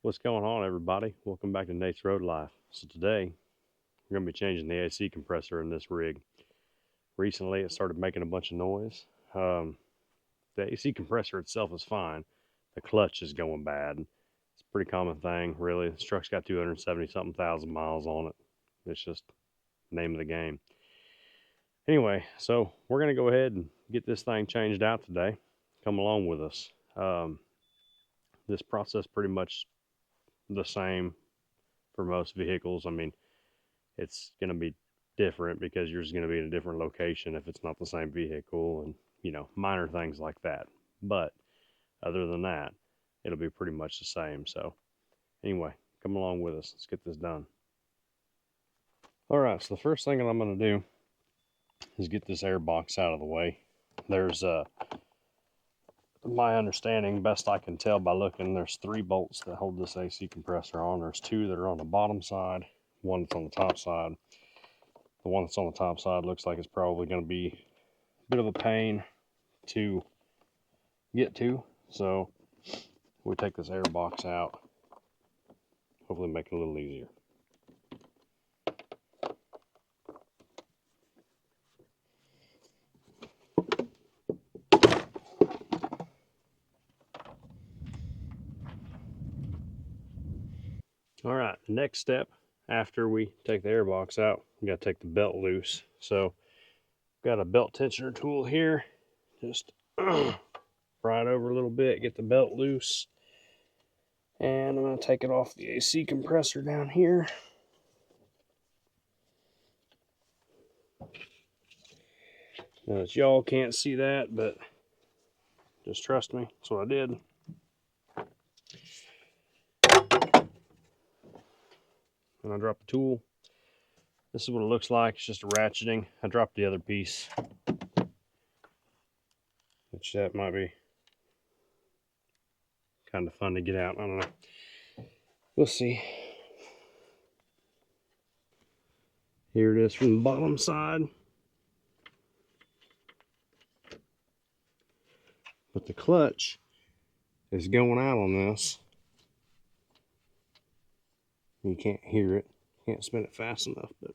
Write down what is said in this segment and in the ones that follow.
What's going on, everybody? Welcome back to Nate's Road Life. So today we're going to be changing the AC compressor in this rig. Recently it started making a bunch of noise. The AC compressor itself is fine. The clutch is going bad. It's a pretty common thing, really. This truck's got 270 something thousand miles on it. It's just the name of the game. Anyway, so we're going to go ahead and get this thing changed out today. Come along with us. This process pretty much the same for most vehicles. I mean, it's going to be different because you're just going to be in a different location if it's not the same vehicle and, minor things like that. But other than that, it'll be pretty much the same. So, anyway, come along with us. Let's get this done. All right, so the first thing that I'm going to do is get this air box out of the way. There's, my understanding, best I can tell by looking, there's 3 bolts that hold this AC compressor on. There's 2 that are on the bottom side, 1 that's on the top side. The one that's on the top side looks like it's probably going to be a bit of a pain to get to. So we take this air box out, hopefully make it a little easier. All right, the next step after we take the air box out, we got to take the belt loose. So got a belt tensioner tool here. Just pry it over a little bit, get the belt loose. And I'm going to take it off the AC compressor down here. Now, y'all can't see that, but just trust me, that's what I did. And I dropped the tool. This is what it looks like. It's just a ratcheting. I dropped the other piece, which that might be kind of fun to get out. I don't know. We'll see. Here it is from the bottom side. But the clutch is going out on this. You can't hear it. Can't spin it fast enough. But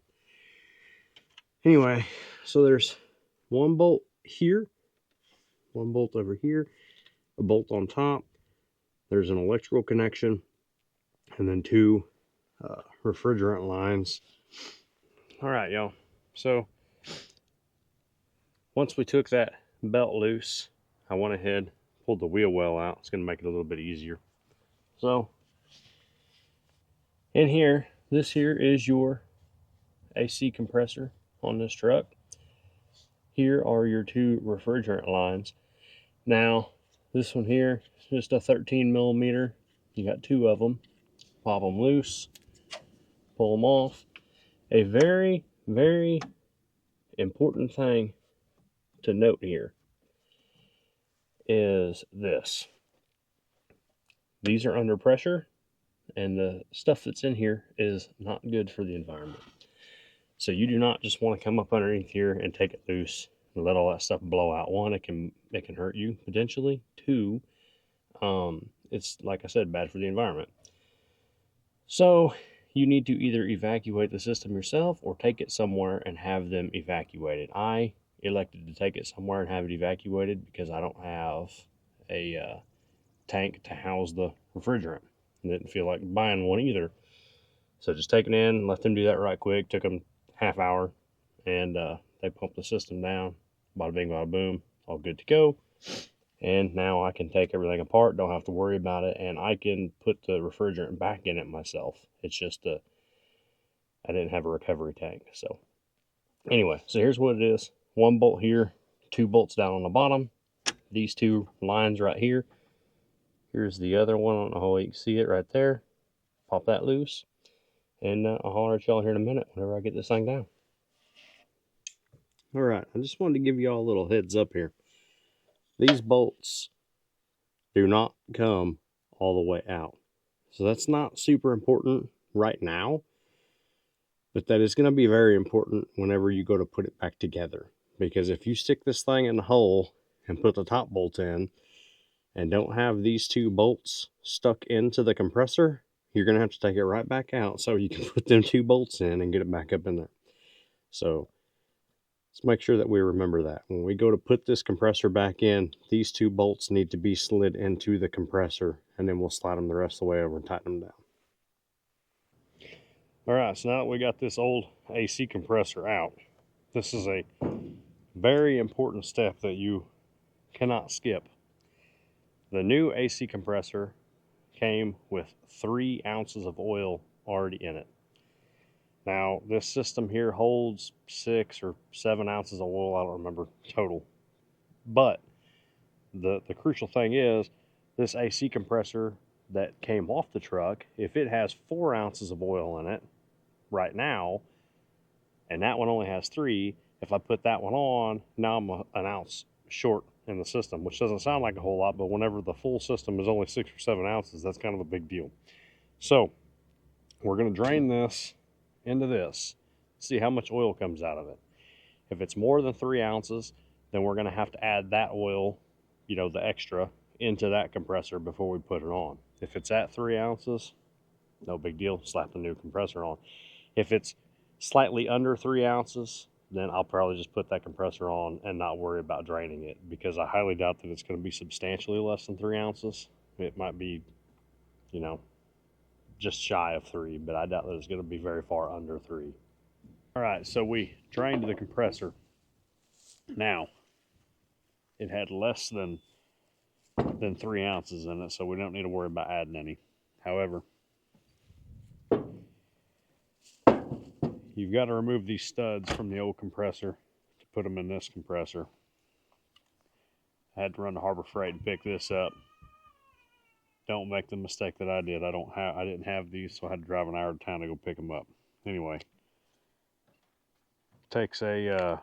anyway, so there's 1 bolt here, 1 bolt over here, a bolt on top. There's an electrical connection, and then 2 refrigerant lines. All right, y'all. So once we took that belt loose, I went ahead, pulled the wheel well out. It's going to make it a little bit easier. So in here, this here is your AC compressor on this truck. Here are your 2 refrigerant lines. Now, this one here is just a 13 millimeter. You got 2 of them. Pop them loose, pull them off. A very, very important thing to note here is this. These are under pressure, and the stuff that's in here is not good for the environment. So you do not just want to come up underneath here and take it loose and let all that stuff blow out. 1, it can hurt you potentially. 2, it's, like I said, bad for the environment. So you need to either evacuate the system yourself or take it somewhere and have them evacuated. I elected to take it somewhere and have it evacuated because I don't have a tank to house the refrigerant. I didn't feel like buying one either. So just take it in, let them do that right quick. Took them half hour, and they pumped the system down. Bada bing, bada boom, all good to go. And now I can take everything apart, don't have to worry about it, and I can put the refrigerant back in it myself. It's just I didn't have a recovery tank. So anyway, so here's what it is. 1 bolt here, 2 bolts down on the bottom. These 2 lines right here. Here's the other one. I don't know how you can see it right there. Pop that loose. And I'll holler at y'all here in a minute whenever I get this thing down. All right, I just wanted to give y'all a little heads up here. These bolts do not come all the way out. So that's not super important right now, but that is going to be very important whenever you go to put it back together. Because if you stick this thing in the hole and put the top bolt in, and don't have these two bolts stuck into the compressor, you're going to have to take it right back out so you can put them two bolts in and get it back up in there. So let's make sure that we remember that. When we go to put this compressor back in, these two bolts need to be slid into the compressor, and then we'll slide them the rest of the way over and tighten them down. All right, so now that we got this old AC compressor out, this is a very important step that you cannot skip. The new AC compressor came with 3 ounces of oil already in it. Now, this system here holds 6 or 7 ounces of oil, I don't remember total. But the crucial thing is, this AC compressor that came off the truck, if it has 4 ounces of oil in it right now, and that one only has 3, if I put that one on, now I'm an ounce short in the system, which doesn't sound like a whole lot, but whenever the full system is only 6 or 7 ounces, that's kind of a big deal. So we're going to drain this into this, see how much oil comes out of it. If it's more than 3 ounces, then we're going to have to add that oil, you know, the extra, into that compressor before we put it on. If it's at 3 ounces, no big deal, slap the new compressor on. If it's slightly under 3 ounces, then I'll probably just put that compressor on and not worry about draining it, because I highly doubt that it's going to be substantially less than 3 ounces. It might be, you know, just shy of 3, but I doubt that it's going to be very far under 3. All right, so we drained the compressor. Now, it had less than 3 ounces in it, so we don't need to worry about adding any. However, you've got to remove these studs from the old compressor to put them in this compressor. I had to run to Harbor Freight and pick this up. Don't make the mistake that I did. I didn't have these, so I had to drive an hour to town to go pick them up. Anyway, takes a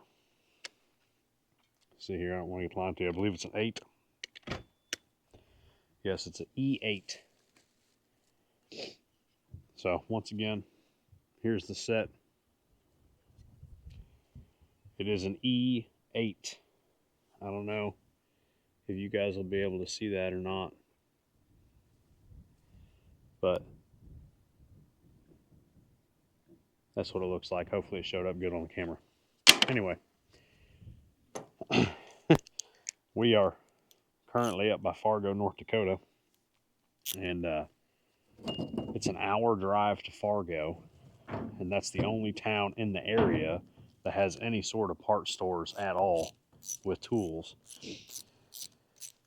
see here, I don't want to get lying to you. I believe it's an 8. Yes, it's an E8. So once again, here's the set. It is an E8. I don't know if you guys will be able to see that or not, but that's what it looks like. Hopefully it showed up good on the camera. Anyway, we are currently up by Fargo, North Dakota, and it's an hour drive to Fargo, and that's the only town in the area that has any sort of part stores at all with tools.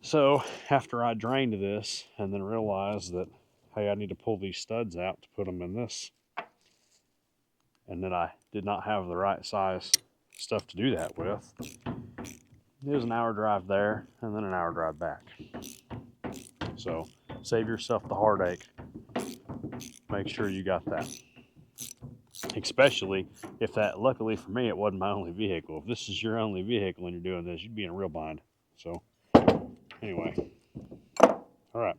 So after I drained this and then realized that, hey, I need to pull these studs out to put them in this, and then I did not have the right size stuff to do that with, it was an hour drive there and then an hour drive back. So save yourself the heartache. Make sure you got that. Especially if that, luckily for me, it wasn't my only vehicle. If this is your only vehicle and you're doing this, you'd be in a real bind. So anyway, all right.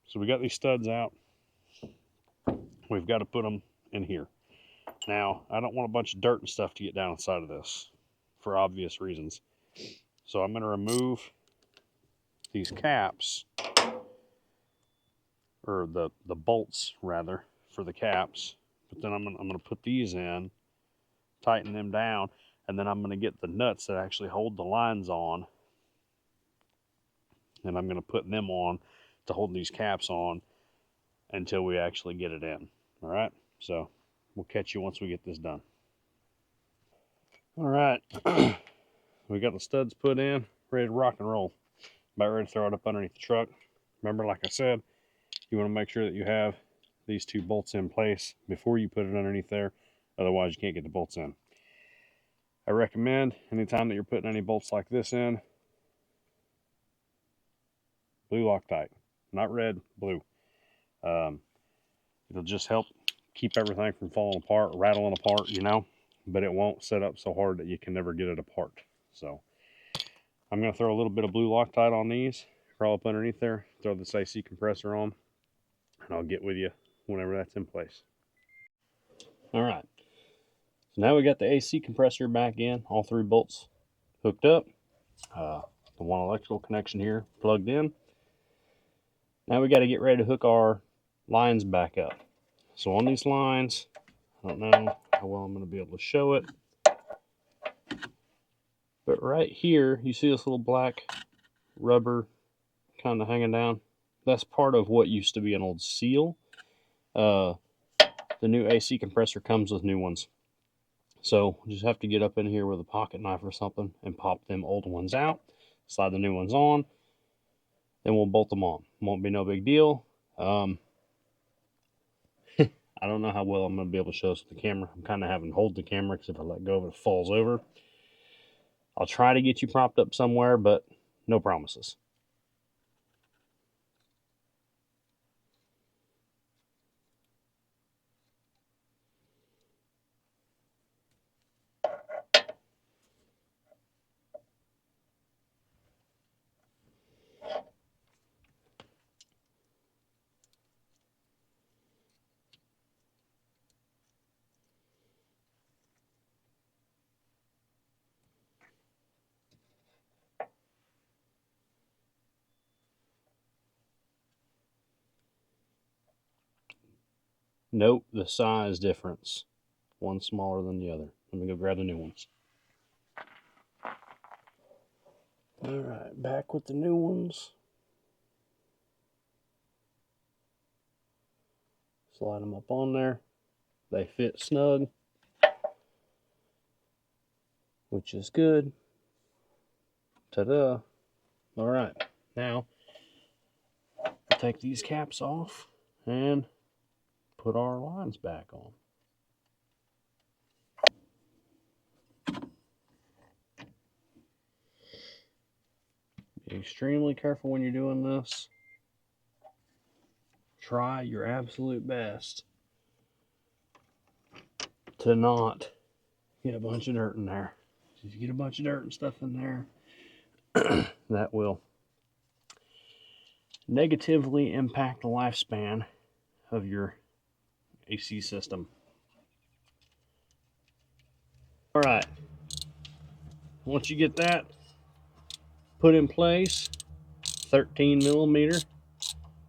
So we got these studs out. We've got to put them in here. Now, I don't want a bunch of dirt and stuff to get down inside of this for obvious reasons. So I'm going to remove these caps, or the bolts rather, for the caps. But then I'm going to put these in, tighten them down, and then I'm going to get the nuts that actually hold the lines on, and I'm going to put them on to hold these caps on until we actually get it in. All right, so we'll catch you once we get this done. All right, we got the studs put in, ready to rock and roll. About ready to throw it up underneath the truck. Remember, like I said, you want to make sure that you have these two bolts in place before you put it underneath there. Otherwise, you can't get the bolts in. I recommend anytime that you're putting any bolts like this in, blue Loctite, not red, blue. It'll just help keep everything from falling apart, rattling apart, you know, but it won't set up so hard that you can never get it apart. So I'm going to throw a little bit of blue Loctite on these, crawl up underneath there, throw this AC compressor on, and I'll get with you whenever that's in place. All right. So now we got the AC compressor back in, all 3 bolts hooked up. the one electrical connection here plugged in. Now we got to get ready to hook our lines back up. So on these lines, I don't know how well I'm going to be able to show it, but right here, you see this little black rubber kind of hanging down? That's part of what used to be an old seal. The new AC compressor comes with new ones. So just have to get up in here with a pocket knife or something and pop them old ones out, slide the new ones on, then we'll bolt them on. Won't be no big deal. I don't know how well I'm going to be able to show this with the camera. I'm kind of having to hold the camera because if I let go of it, it falls over. I'll try to get you propped up somewhere, but no promises. Note the size difference. One smaller than the other. Let me go grab the new ones. Alright, back with the new ones. Slide them up on there. They fit snug, which is good. Ta-da. Alright, now we'll take these caps off and put our lines back on. Be extremely careful when you're doing this. Try your absolute best to not get a bunch of dirt in there. If you get a bunch of dirt and stuff in there, that will negatively impact the lifespan of your AC system. All right, once you get that put in place, 13 millimeter,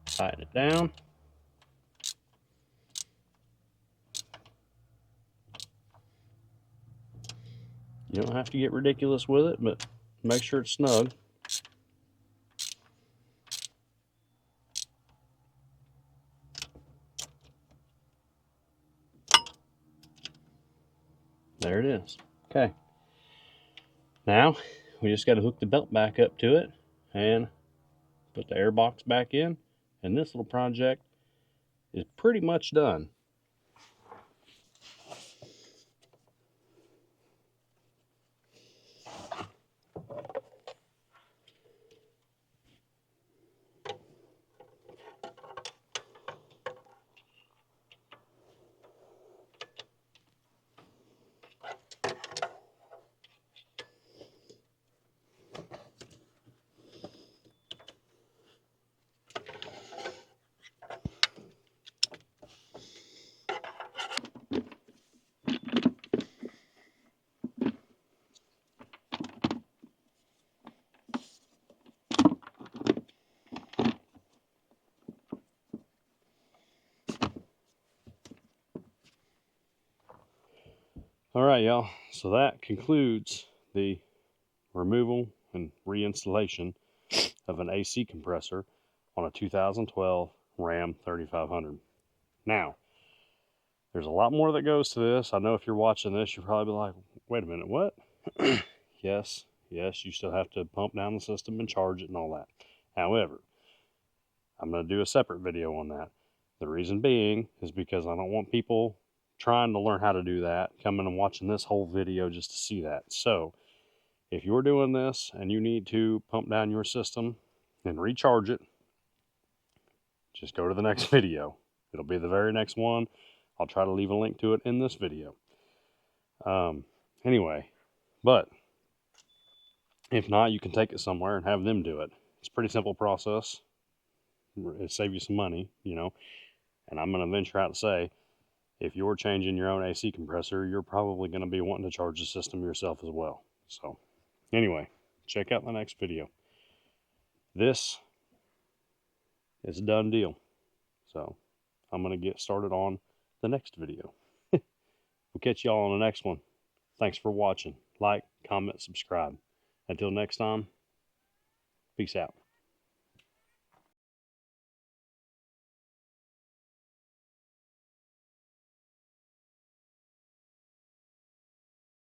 tighten it down. You don't have to get ridiculous with it, but make sure it's snug. There it is. Okay. Now, we just got to hook the belt back up to it and put the air box back in. And this little project is pretty much done. All right, y'all. So that concludes the removal and reinstallation of an AC compressor on a 2012 Ram 3500. Now, there's a lot more that goes to this. I know if you're watching this, you're probably like, wait a minute, what? Yes, you still have to pump down the system and charge it and all that. However, I'm going to do a separate video on that. The reason being is because I don't want people trying to learn how to do that coming and watching this whole video just to see that. So if you're doing this and you need to pump down your system and recharge it, just go to the next video. It'll be the very next one. I'll try to leave a link to it in this video. Anyway, but if not, you can take it somewhere and have them do it. It's a pretty simple process. It'll save you some money, you know. And I'm going to venture out to say, if you're changing your own AC compressor, you're probably going to be wanting to charge the system yourself as well. So anyway, check out the next video. this is a done deal. So I'm going to get started on the next video. We'll catch y'all on the next one. Thanks for watching. Like, comment, subscribe. Until next time, peace out.